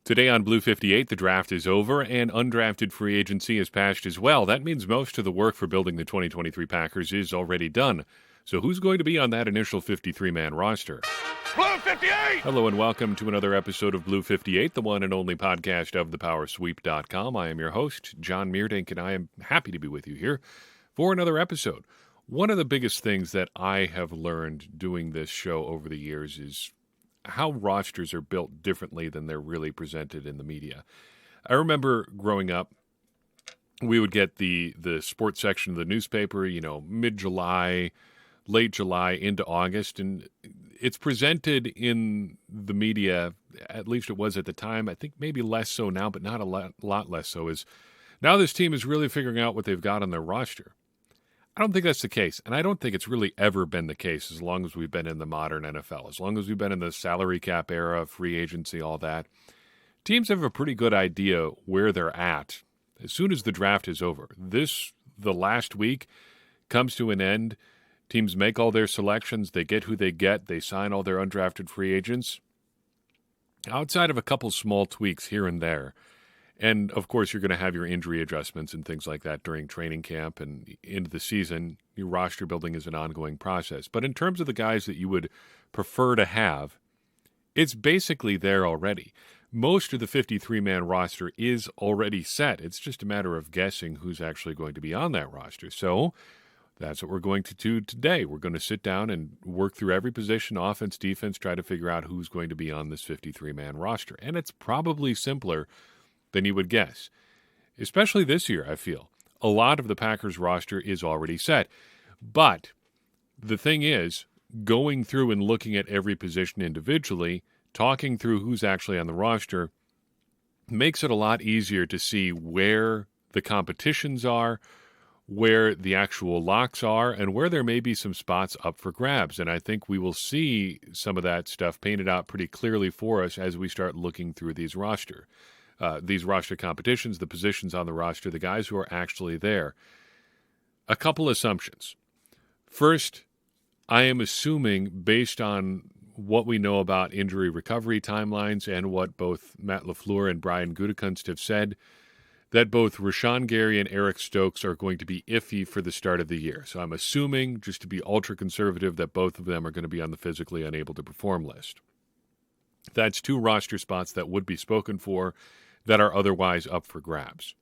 Today on Blue 58, the draft is over and undrafted free agency is passed as well. That means most of the work for building the 2023 Packers is already done. So who's going to be on that initial 53-man roster? Blue 58! Hello and welcome to another episode of Blue 58, the one and only podcast of thepowersweep.com. I am your host, John Meerdink, and I am happy to be with you here for another episode. One of the biggest things that I have learned doing this show over the years is how rosters are built differently than they're really presented in the media. I remember growing up, we would get the sports section of the newspaper, mid-July, late July into August, and it's presented in the media, at least it was at the time, I think maybe less so now, but not a lot less so, is now this team is really figuring out what they've got on their roster. I don't think that's the case, and I don't think it's really ever been the case as long as we've been in the modern NFL, as long as we've been in the salary cap era, free agency, all that. Teams have a pretty good idea where they're at as soon as the draft is over. The last week, comes to an end. Teams make all their selections. They get who they get. They sign all their undrafted free agents. Outside of a couple small tweaks here and there, and, of course, you're going to have your injury adjustments and things like that during training camp and into the season. Your roster building is an ongoing process. But in terms of the guys that you would prefer to have, it's basically there already. Most of the 53-man roster is already set. It's just a matter of guessing who's actually going to be on that roster. So that's what we're going to do today. We're going to sit down and work through every position, offense, defense, try to figure out who's going to be on this 53-man roster. And it's probably simpler than you would guess. Especially this year, I feel. A lot of the Packers roster is already set. But the thing is, going through and looking at every position individually, talking through who's actually on the roster, makes it a lot easier to see where the competitions are, where the actual locks are, and where there may be some spots up for grabs. And I think we will see some of that stuff painted out pretty clearly for us as we start looking through these roster competitions, the positions on the roster, the guys who are actually there. A couple assumptions. First, I am assuming, based on what we know about injury recovery timelines and what both Matt LaFleur and Brian Gutekunst have said, that both Rashawn Gary and Eric Stokes are going to be iffy for the start of the year. So I'm assuming, just to be ultra-conservative, that both of them are going to be on the physically unable to perform list. That's two roster spots that would be spoken for that are otherwise up for grabs.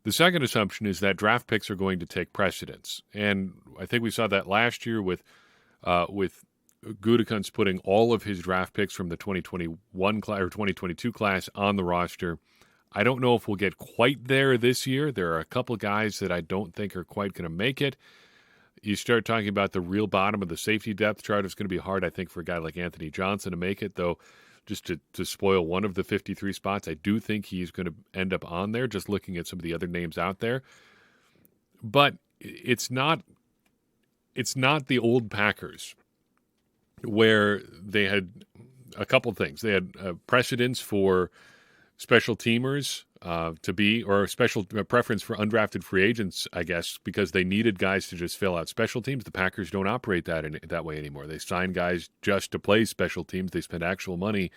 The second assumption is that draft picks are going to take precedence. And I think we saw that last year with Gutekunst putting all of his draft picks from the 2021 class or 2022 class on the roster. I don't know if we'll get quite there this year. There are a couple guys that I don't think are quite going to make it. You start talking about the real bottom of the safety depth chart. It's going to be hard, I think, for a guy like Anthony Johnson to make it, though. Just to spoil one of the 53 spots, I do think he's going to end up on there, just looking at some of the other names out there. But it's not the old Packers where they had a couple things. They had precedence for special teamers to be, or a special preference for undrafted free agents, I guess, because they needed guys to just fill out special teams. The Packers don't operate that way anymore. They sign guys just to play special teams. They spend actual money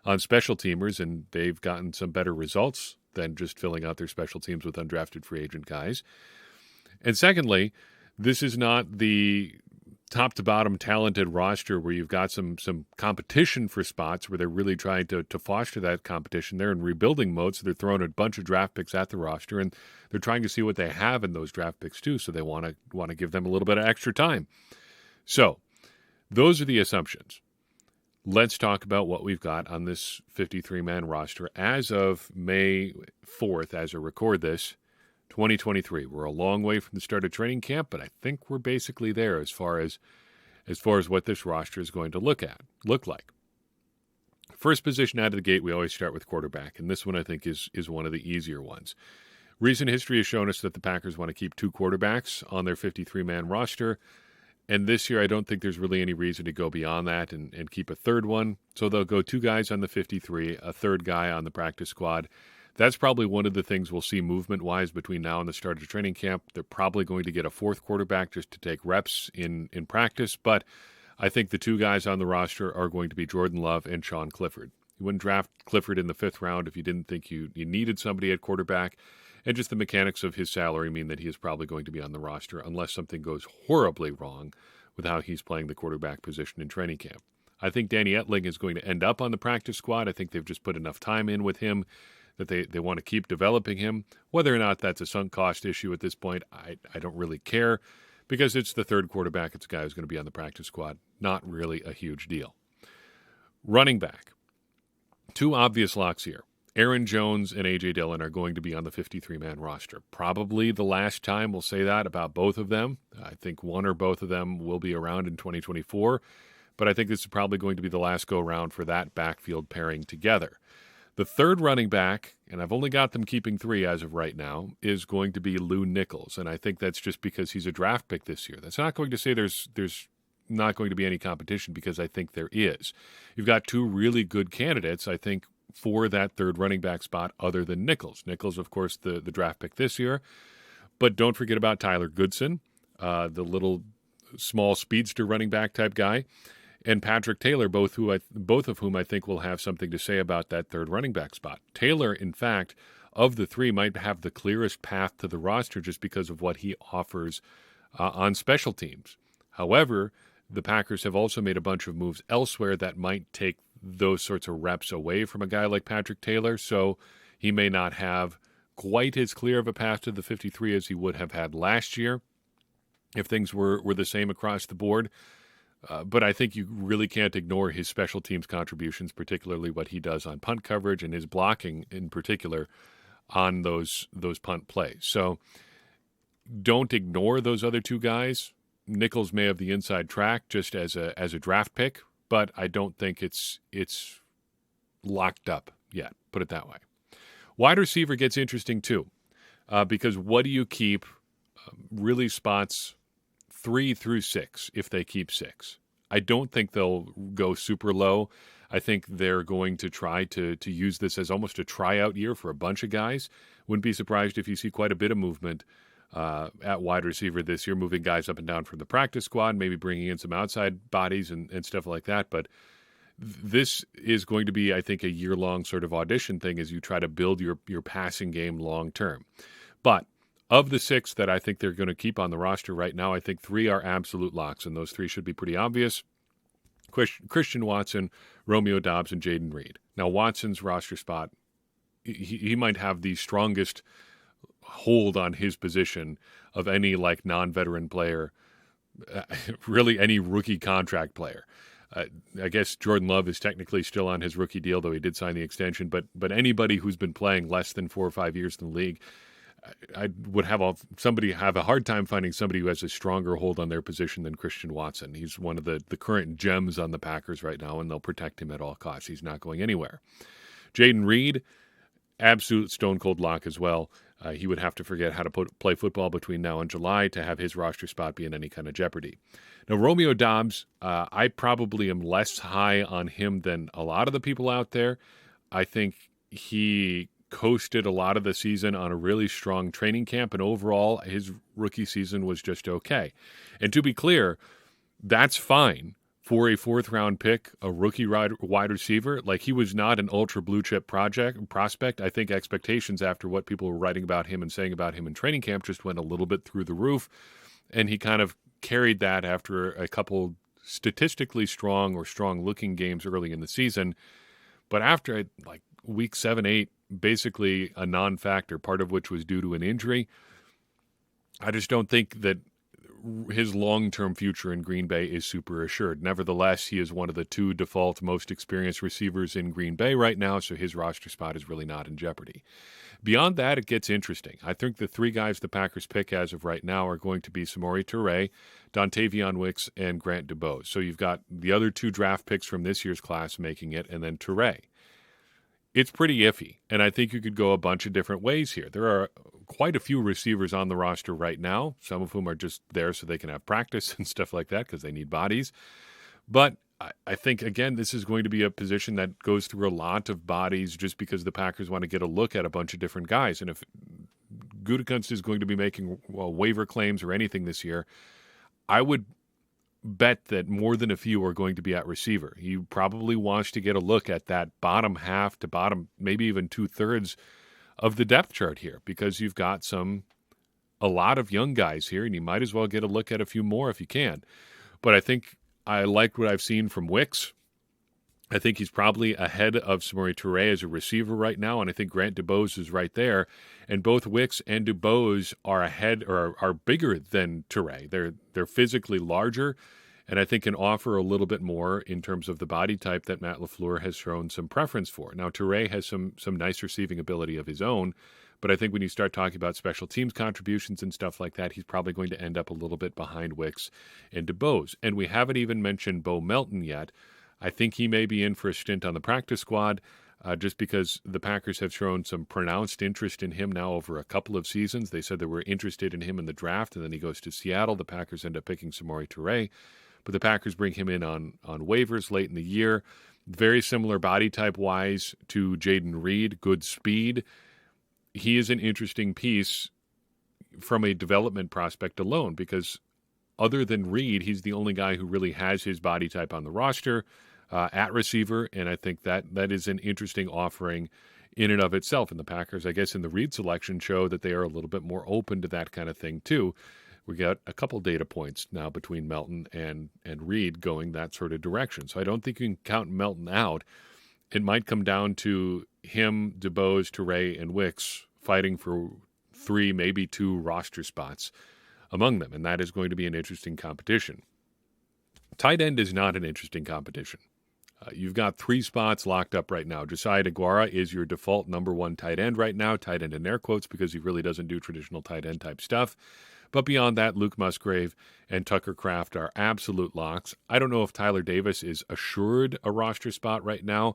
on special teamers, and they've gotten some better results than just filling out their special teams with undrafted free agent guys. And secondly, this is not the top-to-bottom talented roster where you've got some competition for spots where they're really trying to foster that competition. They're in rebuilding mode, so they're throwing a bunch of draft picks at the roster, and they're trying to see what they have in those draft picks too, so they want to give them a little bit of extra time. So those are the assumptions. Let's talk about what we've got on this 53-man roster as of May 4th, as I record this, 2023. We're a long way from the start of training camp, but I think we're basically there as far as what this roster is going to look like. First position out of the gate, we always start with quarterback, and this one I think is one of the easier ones. Recent history has shown us that the Packers want to keep two quarterbacks on their 53-man roster, and this year I don't think there's really any reason to go beyond that and keep a third one. So they'll go two guys on the 53, a third guy on the practice squad. That's probably one of the things we'll see movement-wise between now and the start of training camp. They're probably going to get a fourth quarterback just to take reps in practice, but I think the two guys on the roster are going to be Jordan Love and Sean Clifford. You wouldn't draft Clifford in the 5th round if you didn't think you needed somebody at quarterback. And just the mechanics of his salary mean that he is probably going to be on the roster unless something goes horribly wrong with how he's playing the quarterback position in training camp. I think Danny Etling is going to end up on the practice squad. I think they've just put enough time in with him that they want to keep developing him. Whether or not that's a sunk cost issue at this point, I don't really care because it's the third quarterback. It's a guy who's going to be on the practice squad. Not really a huge deal. Running back. 2 obvious locks here. Aaron Jones and A.J. Dillon are going to be on the 53-man roster. Probably the last time we'll say that about both of them. I think one or both of them will be around in 2024, but I think this is probably going to be the last go-round for that backfield pairing together. The third running back, and I've only got them keeping 3 as of right now, is going to be Lou Nichols, and I think that's just because he's a draft pick this year. That's not going to say there's not going to be any competition, because I think there is. You've got 2 really good candidates, I think, for that third running back spot other than Nichols. Nichols, of course, the draft pick this year, but don't forget about Tyler Goodson, the little small speedster running back type guy, and Patrick Taylor, both of whom I think will have something to say about that third running back spot. Taylor, in fact, of the 3, might have the clearest path to the roster just because of what he offers on special teams. However, the Packers have also made a bunch of moves elsewhere that might take those sorts of reps away from a guy like Patrick Taylor, so he may not have quite as clear of a path to the 53 as he would have had last year if things were the same across the board. But I think you really can't ignore his special teams contributions, particularly what he does on punt coverage and his blocking in particular on those punt plays. So don't ignore those other 2 guys. Nichols may have the inside track just as a draft pick, but I don't think it's locked up yet, put it that way. Wide receiver gets interesting too, because what do you keep really spots 3 through 6 if they keep 6? I don't think they'll go super low. I think they're going to try to use this as almost a tryout year for a bunch of guys. Wouldn't be surprised if you see quite a bit of movement at wide receiver this year, moving guys up and down from the practice squad, maybe bringing in some outside bodies and stuff like that. But this is going to be, I think, a year-long sort of audition thing as you try to build your passing game long-term. But of the 6 that I think they're going to keep on the roster right now, I think 3 are absolute locks, and those 3 should be pretty obvious. Christian Watson, Romeo Doubs, and Jaden Reed. Now, Watson's roster spot, he might have the strongest hold on his position of any non-veteran player, really any rookie contract player. I guess Jordan Love is technically still on his rookie deal, though he did sign the extension. But anybody who's been playing less than 4 or 5 years in the league, I would have a hard time finding somebody who has a stronger hold on their position than Christian Watson. He's one of the current gems on the Packers right now, and they'll protect him at all costs. He's not going anywhere. Jaden Reed, absolute stone-cold lock as well. He would have to forget how to play football between now and July to have his roster spot be in any kind of jeopardy. Now, Romeo Doubs, I probably am less high on him than a lot of the people out there. I think he coasted a lot of the season on a really strong training camp, and overall, his rookie season was just okay. And to be clear, that's fine for a 4th-round pick, a rookie wide receiver. He was not an ultra blue-chip prospect. I think expectations after what people were writing about him and saying about him in training camp just went a little bit through the roof, and he kind of carried that after a couple statistically strong or strong-looking games early in the season. But after, week 7, 8, basically a non-factor, part of which was due to an injury, I just don't think that his long-term future in Green Bay is super assured. Nevertheless, he is one of the 2 default most experienced receivers in Green Bay right now, so his roster spot is really not in jeopardy. Beyond that, it gets interesting. I think the 3 guys the Packers pick as of right now are going to be Samori Toure, Dontavion Wicks, and Grant DuBose. So you've got the other 2 draft picks from this year's class making it, and then Toure. It's pretty iffy, and I think you could go a bunch of different ways here. There are quite a few receivers on the roster right now, some of whom are just there so they can have practice and stuff like that because they need bodies. But I think, again, this is going to be a position that goes through a lot of bodies just because the Packers want to get a look at a bunch of different guys. And if Gutekunst is going to be making waiver claims or anything this year, I would bet that more than a few are going to be at receiver. He probably wants to get a look at that bottom half to bottom, maybe even 2/3 of the depth chart here, because you've got a lot of young guys here, and you might as well get a look at a few more if you can. But I think I like what I've seen from Wicks. I think he's probably ahead of Samori Toure as a receiver right now, and I think Grant DuBose is right there. And both Wicks and DuBose are ahead or are bigger than Toure. They're physically larger, and I think can offer a little bit more in terms of the body type that Matt LaFleur has shown some preference for. Now, Toure has some nice receiving ability of his own, but I think when you start talking about special teams contributions and stuff like that, he's probably going to end up a little bit behind Wicks and DuBose. And we haven't even mentioned Bo Melton yet. I think he may be in for a stint on the practice squad just because the Packers have shown some pronounced interest in him now over a couple of seasons. They said they were interested in him in the draft, and then he goes to Seattle. The Packers end up picking Samori Toure, but the Packers bring him in on waivers late in the year. Very similar body type-wise to Jaden Reed, good speed. He is an interesting piece from a development prospect alone because other than Reed, he's the only guy who really has his body type on the roster at receiver, and I think that is an interesting offering in and of itself. And the Packers, I guess, in the Reed selection show that they are a little bit more open to that kind of thing too. We got a couple data points now between Melton and Reed going that sort of direction. So I don't think you can count Melton out. It might come down to him, DuBose, Toure, and Wicks fighting for 3, maybe 2 roster spots among them, and that is going to be an interesting competition. Tight end is not an interesting competition. You've got 3 spots locked up right now. Josiah DeGuara is your default number 1 tight end right now, tight end in air quotes because he really doesn't do traditional tight end type stuff. But beyond that, Luke Musgrave and Tucker Kraft are absolute locks. I don't know if Tyler Davis is assured a roster spot right now,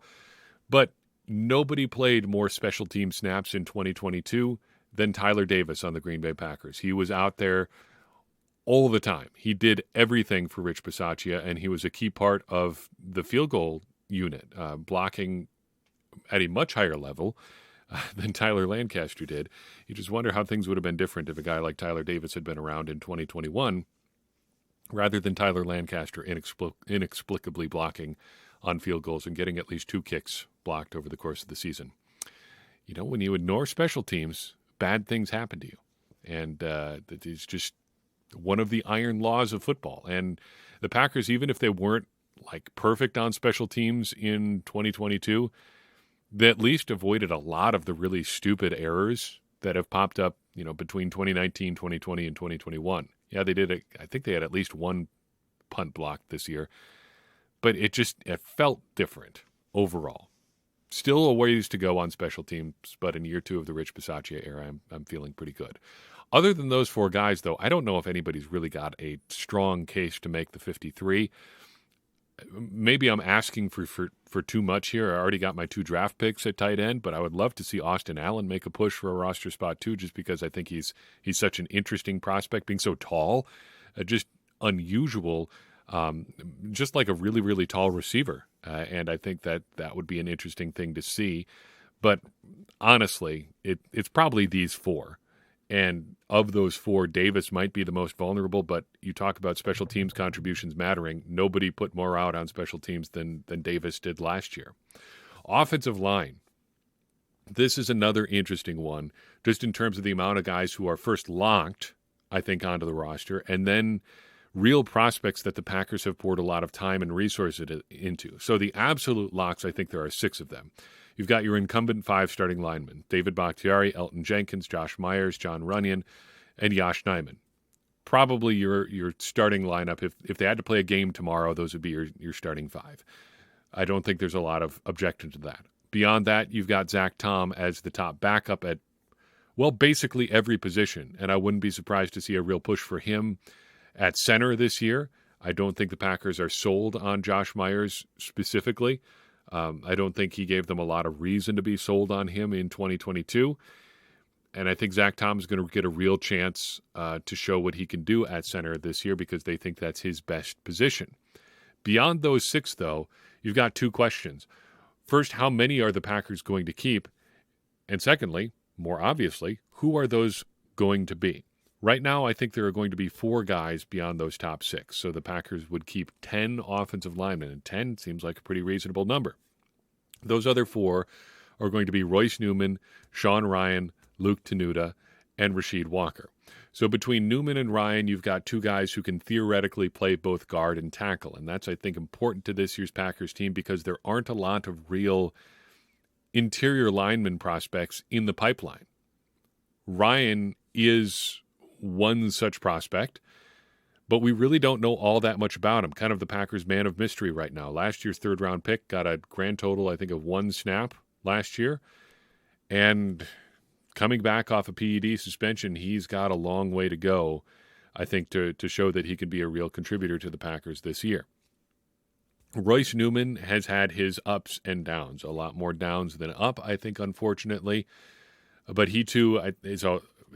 but nobody played more special team snaps in 2022 than Tyler Davis on the Green Bay Packers. He was out there all the time. He did everything for Rich Bisaccia, and he was a key part of the field goal unit, blocking at a much higher level than Tyler Lancaster did. You just wonder how things would have been different if a guy like Tyler Davis had been around in 2021 rather than Tyler Lancaster inexplicably blocking on field goals and getting at least 2 kicks blocked over the course of the season. You know, when you ignore special teams, bad things happen to you. And that is just one of the iron laws of football. And the Packers, even if they weren't like perfect on special teams in 2022, they at least avoided a lot of the really stupid errors that have popped up, you know, between 2019, 2020, and 2021. Yeah, they did. I think they had at least 1 punt block this year, but it felt different overall. Still a ways to go on special teams, but in year 2 of the Rich Bisaccia era, I'm feeling pretty good. Other than those 4 guys, though, I don't know if anybody's really got a strong case to make the 53. Maybe I'm asking for too much here. I already got my 2 draft picks at tight end, but I would love to see Austin Allen make a push for a roster spot too, just because I think he's such an interesting prospect, being so tall, just unusual, just like a really, really tall receiver. And I think that would be an interesting thing to see. But honestly, it's probably these 4. And of those 4, Davis might be the most vulnerable, but you talk about special teams contributions mattering. Nobody put more out on special teams than Davis did last year. Offensive line. This is another interesting one, just in terms of the amount of guys who are first locked, I think, onto the roster, and then real prospects that the Packers have poured a lot of time and resources into. So the absolute locks, I think there are 6 of them. You've got your incumbent 5 starting linemen, David Bakhtiari, Elton Jenkins, Josh Myers, John Runyon, and Yosh Nijman. Probably your starting lineup. If they had to play a game tomorrow, those would be your starting 5. I don't think there's a lot of objection to that. Beyond that, you've got Zach Tom as the top backup at, well, basically every position, and I wouldn't be surprised to see a real push for him at center this year. I don't think the Packers are sold on Josh Myers specifically. I don't think he gave them a lot of reason to be sold on him in 2022. And I think Zach Tom is going to get a real chance to show what he can do at center this year because they think that's his best position. Beyond those 6, though, you've got 2 questions. First, how many are the Packers going to keep? And secondly, more obviously, who are those going to be? Right now, I think there are going to be 4 guys beyond those top 6. So the Packers would keep 10 offensive linemen, and 10 seems like a pretty reasonable number. Those other 4 are going to be Royce Newman, Sean Ryan, Luke Tenuta, and Rasheed Walker. So between Newman and Ryan, you've got 2 guys who can theoretically play both guard and tackle. And that's, I think, important to this year's Packers team because there aren't a lot of real interior lineman prospects in the pipeline. Ryan is one such prospect, but we really don't know all that much about him. Kind of the Packers' man of mystery right now. Last year's third-round pick got a grand total, I think, of 1 snap last year. And coming back off a PED suspension, he's got a long way to go, I think, to show that he can be a real contributor to the Packers this year. Royce Newman has had his ups and downs, a lot more downs than up, I think, unfortunately. But he, too,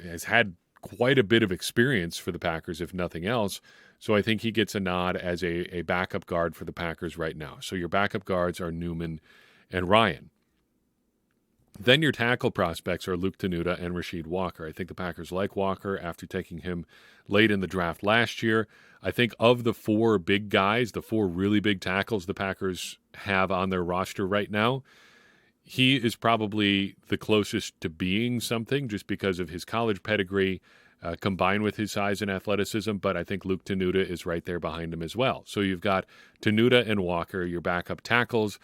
has had quite a bit of experience for the Packers, if nothing else. So I think he gets a nod as a backup guard for the Packers right now. So your backup guards are Newman and Ryan. Then your tackle prospects are Luke Tenuta and Rasheed Walker. I think the Packers like Walker after taking him late in the draft last year. I think of the 4 big guys, the 4 really big tackles the Packers have on their roster right now, he is probably the closest to being something just because of his college pedigree combined with his size and athleticism, but I think Luke Tenuta is right there behind him as well. So you've got Tenuta and Walker, your backup tackles,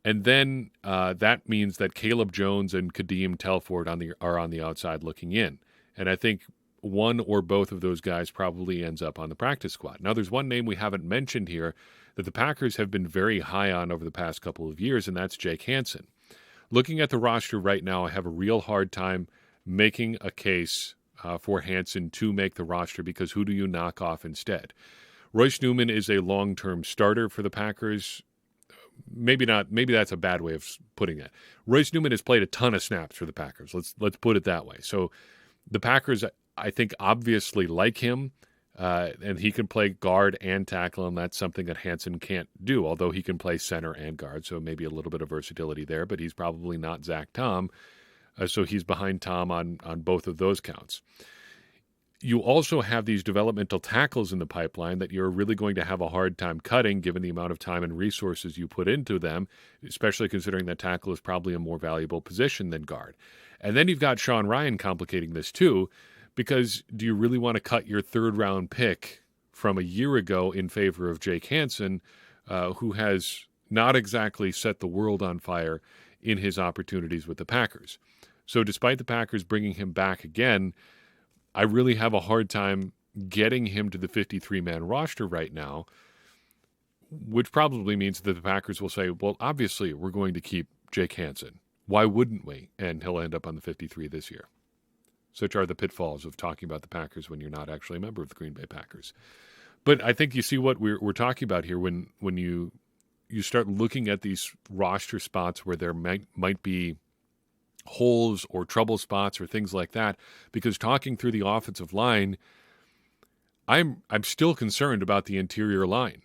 and then that means that Caleb Jones and Kadeem Telford are on the outside looking in. And I think one or both of those guys probably ends up on the practice squad. Now, there's one name we haven't mentioned here that the Packers have been very high on over the past couple of years, and that's Jake Hansen. Looking at the roster right now, I have a real hard time making a case for Hansen to make the roster because who do you knock off instead? Royce Newman is a long-term starter for the Packers. Maybe not. Maybe that's a bad way of putting it. Royce Newman has played a ton of snaps for the Packers. Let's put it that way. So the Packers, I think, obviously like him, and he can play guard and tackle, and that's something that Hansen can't do, although he can play center and guard, so maybe a little bit of versatility there, but he's probably not Zach Tom, so he's behind Tom on both of those counts. You also have these developmental tackles in the pipeline that you're really going to have a hard time cutting given the amount of time and resources you put into them, especially considering that tackle is probably a more valuable position than guard. And then you've got Sean Ryan complicating this too, because do you really want to cut your third-round pick from a year ago in favor of Jake Hansen, who has not exactly set the world on fire in his opportunities with the Packers? So despite the Packers bringing him back again, I really have a hard time getting him to the 53-man roster right now, which probably means that the Packers will say, well, obviously we're going to keep Jake Hansen. Why wouldn't we? And he'll end up on the 53 this year. Such are the pitfalls of talking about the Packers when you're not actually a member of the Green Bay Packers. But I think you see what we're talking about here when you start looking at these roster spots where there might be holes or trouble spots or things like that, because talking through the offensive line, I'm still concerned about the interior line.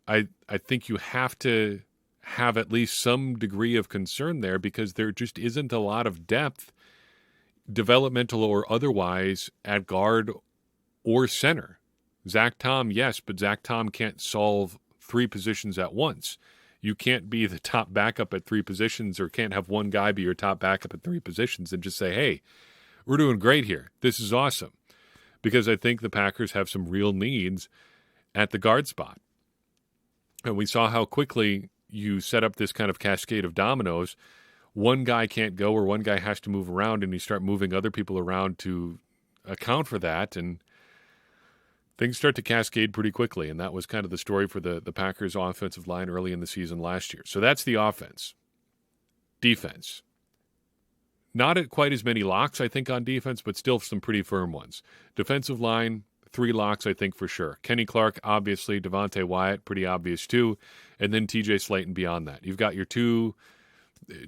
I think you have to have at least some degree of concern there because there just isn't a lot of depth, developmental or otherwise, at guard or center. Zach Tom, yes, but Zach Tom can't solve 3 positions at once. You can't be the top backup at 3 positions or can't have one guy be your top backup at 3 positions and just say, hey, we're doing great here. This is awesome. Because I think the Packers have some real needs at the guard spot. And we saw how quickly you set up this kind of cascade of dominoes. One guy can't go or one guy has to move around and you start moving other people around to account for that. And things start to cascade pretty quickly, and that was kind of the story for the Packers' offensive line early in the season last year. So that's the offense. Defense. Not at quite as many locks, I think, on defense, but still some pretty firm ones. Defensive line, 3 locks, I think, for sure. Kenny Clark, obviously. Devontae Wyatt, pretty obvious, too. And then TJ Slayton beyond that. You've got your 2,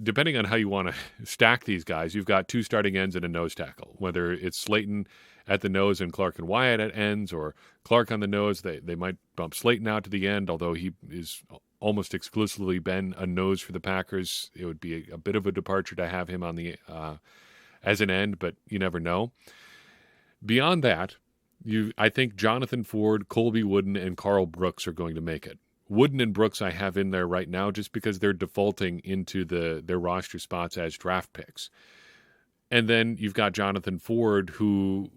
depending on how you want to stack these guys, you've got 2 starting ends and a nose tackle, whether it's Slayton at the nose and Clark and Wyatt at ends, or Clark on the nose. They might bump Slayton out to the end, although he is almost exclusively been a nose for the Packers. It would be a bit of a departure to have him on the as an end, but you never know. Beyond that, I think Jonathan Ford, Colby Wooden, and Carl Brooks are going to make it. Wooden and Brooks I have in there right now just because they're defaulting into their roster spots as draft picks. And then you've got Jonathan Ford, who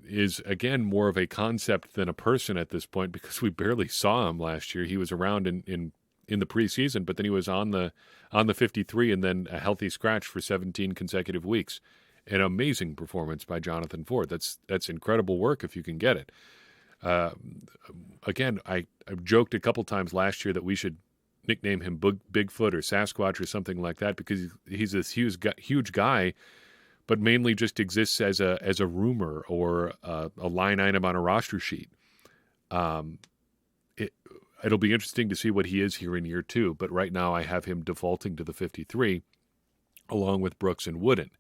is, again, more of a concept than a person at this point because we barely saw him last year. He was around in the preseason, but then he was on the 53 and then a healthy scratch for 17 consecutive weeks. An amazing performance by Jonathan Ford. That's incredible work if you can get it. Again, I joked a couple times last year that we should nickname him Bigfoot or Sasquatch or something like that because he's this huge guy, but mainly just exists as a rumor or a line item on a roster sheet. It'll be interesting to see what he is here in year 2, but right now I have him defaulting to the 53 along with Brooks and Wooden.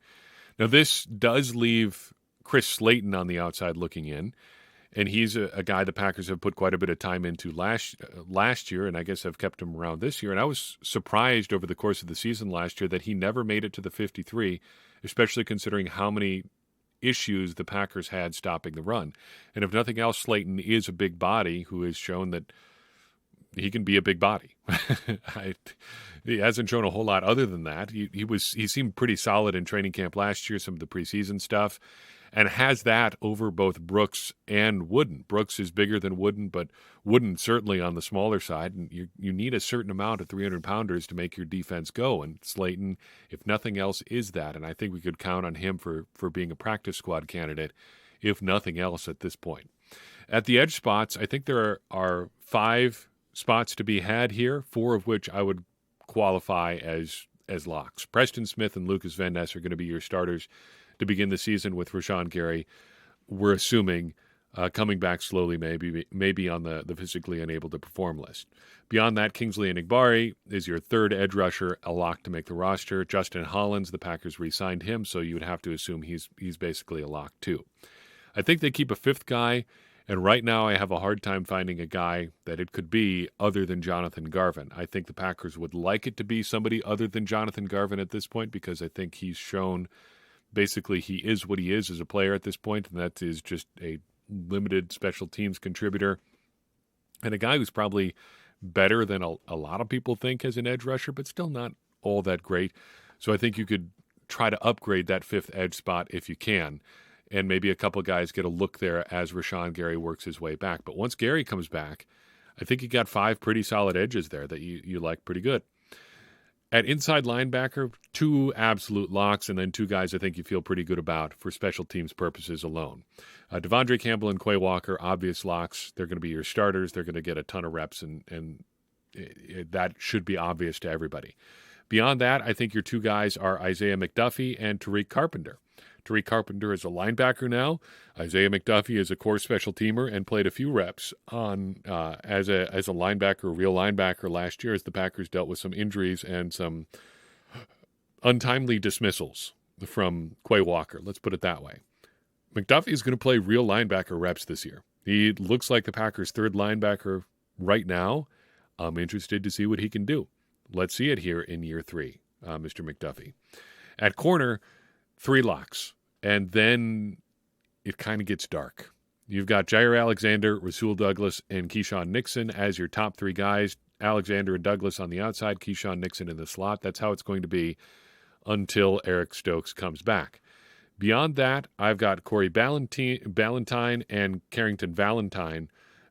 Now, this does leave Chris Slayton on the outside looking in, and he's a guy the Packers have put quite a bit of time into last year, and I guess have kept him around this year. And I was surprised over the course of the season last year that he never made it to the 53, especially considering how many issues the Packers had stopping the run. And if nothing else, Slayton is a big body who has shown that he can be a big body. He hasn't shown a whole lot other than that. He seemed pretty solid in training camp last year, some of the preseason stuff, and has that over both Brooks and Wooden. Brooks is bigger than Wooden, but Wooden certainly on the smaller side. And you need a certain amount of 300-pounders to make your defense go. And Slayton, if nothing else, is that. And I think we could count on him for being a practice squad candidate, if nothing else at this point. At the edge spots, I think there are 5 spots to be had here, 4 of which I would qualify as locks. Preston Smith and Lucas Van Ness are going to be your starters to begin the season, with Rashawn Gary, we're assuming, coming back slowly, maybe on the physically unable to perform list. Beyond that, Kingsley Enagbare is your third edge rusher, a lock to make the roster. Justin Hollins, the Packers re-signed him, so you would have to assume he's basically a lock too. I think they keep a 5th guy, and right now I have a hard time finding a guy that it could be other than Jonathan Garvin. I think the Packers would like it to be somebody other than Jonathan Garvin at this point because I think he's shown basically he is what he is as a player at this point, and that is just a limited special teams contributor and a guy who's probably better than a lot of people think as an edge rusher, but still not all that great. So I think you could try to upgrade that 5th edge spot if you can. And maybe a couple guys get a look there as Rashawn Gary works his way back. But once Gary comes back, I think you got 5 pretty solid edges there that you like pretty good. At inside linebacker, 2 absolute locks, and then 2 guys I think you feel pretty good about for special teams purposes alone. Devondre Campbell and Quay Walker, obvious locks. They're going to be your starters. They're going to get a ton of reps, and that should be obvious to everybody. Beyond that, I think your 2 guys are Isaiah McDuffie and Tariq Carpenter. Tariq Carpenter is a linebacker now. Isaiah McDuffie is a core special teamer and played a few reps on as a linebacker, real linebacker last year as the Packers dealt with some injuries and some untimely dismissals from Quay Walker. Let's put it that way. McDuffie is going to play real linebacker reps this year. He looks like the Packers' 3rd linebacker right now. I'm interested to see what he can do. Let's see it here in year 3, Mr. McDuffie. At corner, 3 locks, and then it kind of gets dark. You've got Jair Alexander, Rasul Douglas, and Keyshawn Nixon as your top 3 guys. Alexander and Douglas on the outside, Keyshawn Nixon in the slot. That's how it's going to be until Eric Stokes comes back. Beyond that, I've got Corey Ballantyne and Carrington Valentine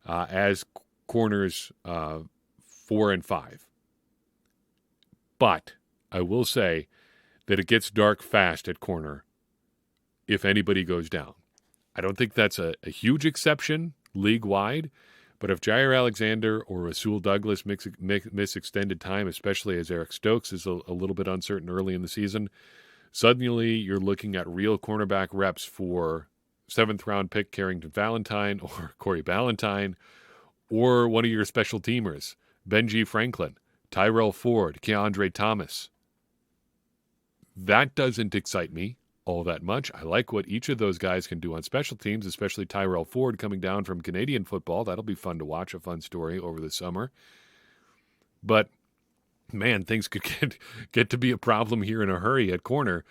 as corners 4 and 5. But I will say that it gets dark fast at corner if anybody goes down. I don't think that's a huge exception league-wide, but if Jair Alexander or Rasul Douglas miss extended time, especially as Eric Stokes is a little bit uncertain early in the season, suddenly you're looking at real cornerback reps for 7th-round pick Carrington Valentine or Corey Ballantyne or one of your special teamers, Benji Franklin, Tyrell Ford, Keandre Thomas. That doesn't excite me all that much. I like what each of those guys can do on special teams, especially Tyrell Ford coming down from Canadian football. That'll be fun to watch, a fun story over the summer. But, man, things could get to be a problem here in a hurry at corner.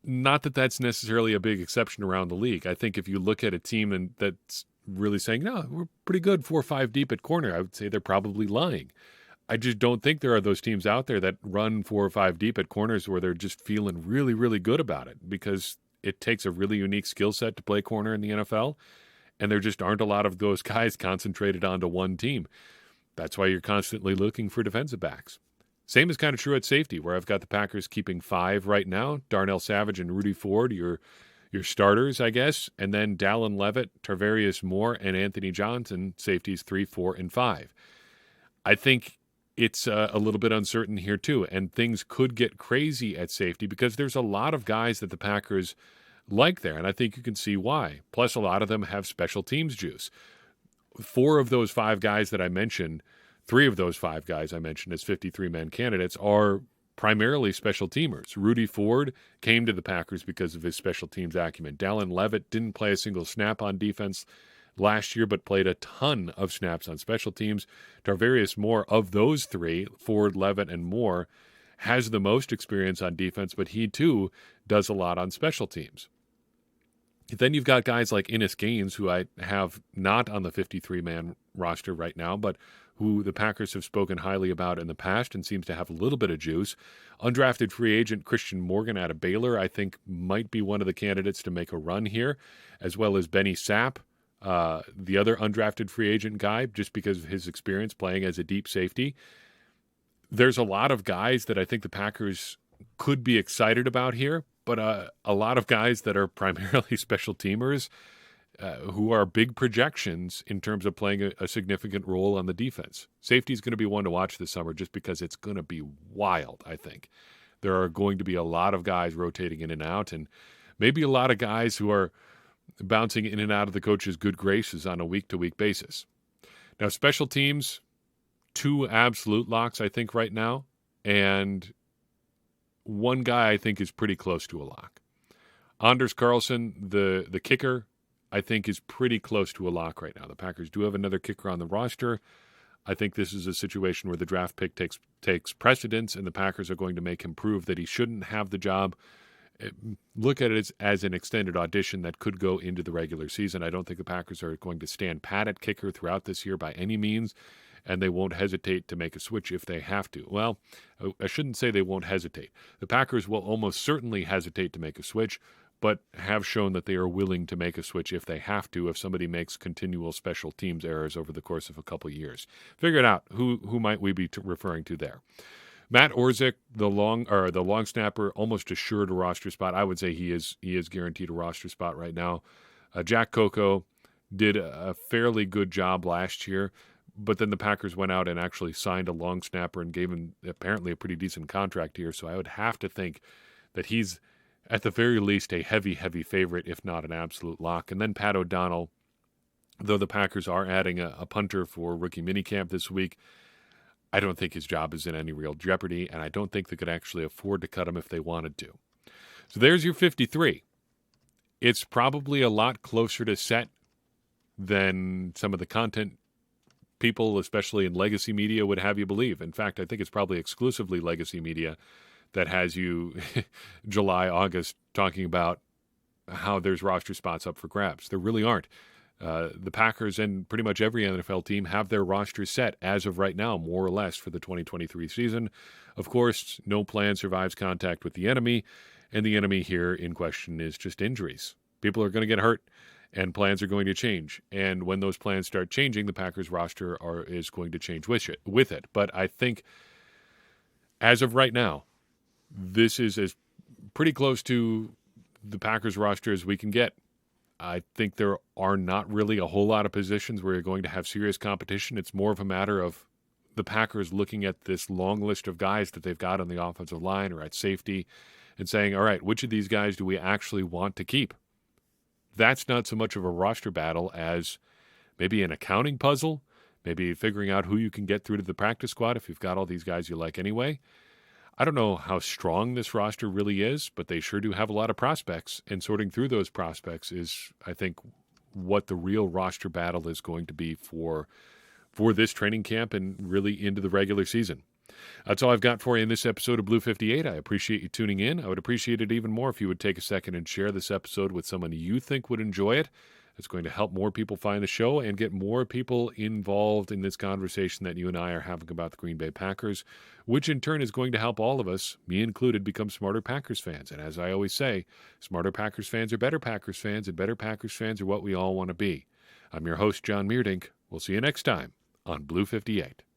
Not that that's necessarily a big exception around the league. I think if you look at a team and that's really saying, no, we're pretty good 4 or 5 deep at corner, I would say they're probably lying. I just don't think there are those teams out there that run 4 or 5 deep at corners where they're just feeling really, really good about it, because it takes a really unique skill set to play corner in the NFL, and there just aren't a lot of those guys concentrated onto one team. That's why you're constantly looking for defensive backs. Same is kind of true at safety, where I've got the Packers keeping 5 right now. Darnell Savage and Rudy Ford, your starters, I guess, and then Dallin Levitt, Tarvarius Moore, and Anthony Johnson, safeties 3, 4, and 5. I think it's a little bit uncertain here too, and things could get crazy at safety because there's a lot of guys that the Packers like there, and I think you can see why. Plus, a lot of them have special teams juice. 4 of those 5 guys that I mentioned, 3 of those 5 guys I mentioned as 53-man candidates are primarily special teamers. Rudy Ford came to the Packers because of his special teams acumen. Dallin Levitt didn't play a single snap on defense last year, but played a ton of snaps on special teams. Tarvarius Moore, of those 3, Ford, Levitt, and Moore, has the most experience on defense, but he too does a lot on special teams. Then you've got guys like Innis Gaines, who I have not on the 53-man roster right now, but who the Packers have spoken highly about in the past and seems to have a little bit of juice. Undrafted free agent Christian Morgan out of Baylor, I think, might be one of the candidates to make a run here, as well as Benny Sapp, the other undrafted free agent guy, just because of his experience playing as a deep safety. There's a lot of guys that I think the Packers could be excited about here, but a lot of guys that are primarily special teamers who are big projections in terms of playing a significant role on the defense. Safety is going to be one to watch this summer just because it's going to be wild, I think. There are going to be a lot of guys rotating in and out, and maybe a lot of guys who are bouncing in and out of the coach's good graces on a week-to-week basis. Now, special teams, 2 absolute locks, I think, right now, and one guy I think is pretty close to a lock. Anders Carlson, the kicker, I think is pretty close to a lock right now. The Packers do have another kicker on the roster. I think this is a situation where the draft pick takes precedence, and the Packers are going to make him prove that he shouldn't have the job. Look at it as an extended audition that could go into the regular season. I don't think the Packers are going to stand pat at kicker throughout this year by any means, and they won't hesitate to make a switch if they have to. Well, I shouldn't say they won't hesitate. The Packers will almost certainly hesitate to make a switch, but have shown that they are willing to make a switch if they have to, if somebody makes continual special teams errors over the course of a couple years. Figure it out. Who might we be referring to there? Matt Orzik, the long snapper, almost assured a roster spot. I would say he is guaranteed a roster spot right now. Jack Coco did a fairly good job last year, but then the Packers went out and actually signed a long snapper and gave him apparently a pretty decent contract here. So I would have to think that he's at the very least a heavy, heavy favorite, if not an absolute lock. And then Pat O'Donnell, though the Packers are adding a punter for rookie minicamp this week, I don't think his job is in any real jeopardy, and I don't think they could actually afford to cut him if they wanted to. So there's your 53. It's probably a lot closer to set than some of the content people, especially in legacy media, would have you believe. In fact, I think it's probably exclusively legacy media that has you July, August talking about how there's roster spots up for grabs. There really aren't. The Packers and pretty much every NFL team have their roster set as of right now, more or less, for the 2023 season. Of course, no plan survives contact with the enemy, and the enemy here in question is just injuries. People are going to get hurt, and plans are going to change. And when those plans start changing, the Packers roster is going to change with it. But I think, as of right now, this is as pretty close to the Packers roster as we can get. I think there are not really a whole lot of positions where you're going to have serious competition. It's more of a matter of the Packers looking at this long list of guys that they've got on the offensive line or at safety and saying, all right, which of these guys do we actually want to keep? That's not so much of a roster battle as maybe an accounting puzzle, maybe figuring out who you can get through to the practice squad if you've got all these guys you like anyway. I don't know how strong this roster really is, but they sure do have a lot of prospects, and sorting through those prospects is, I think, what the real roster battle is going to be for this training camp and really into the regular season. That's all I've got for you in this episode of Blue 58. I appreciate you tuning in. I would appreciate it even more if you would take a second and share this episode with someone you think would enjoy it. It's going to help more people find the show and get more people involved in this conversation that you and I are having about the Green Bay Packers, which in turn is going to help all of us, me included, become smarter Packers fans. And as I always say, smarter Packers fans are better Packers fans, and better Packers fans are what we all want to be. I'm your host, John Meerdink. We'll see you next time on Blue 58.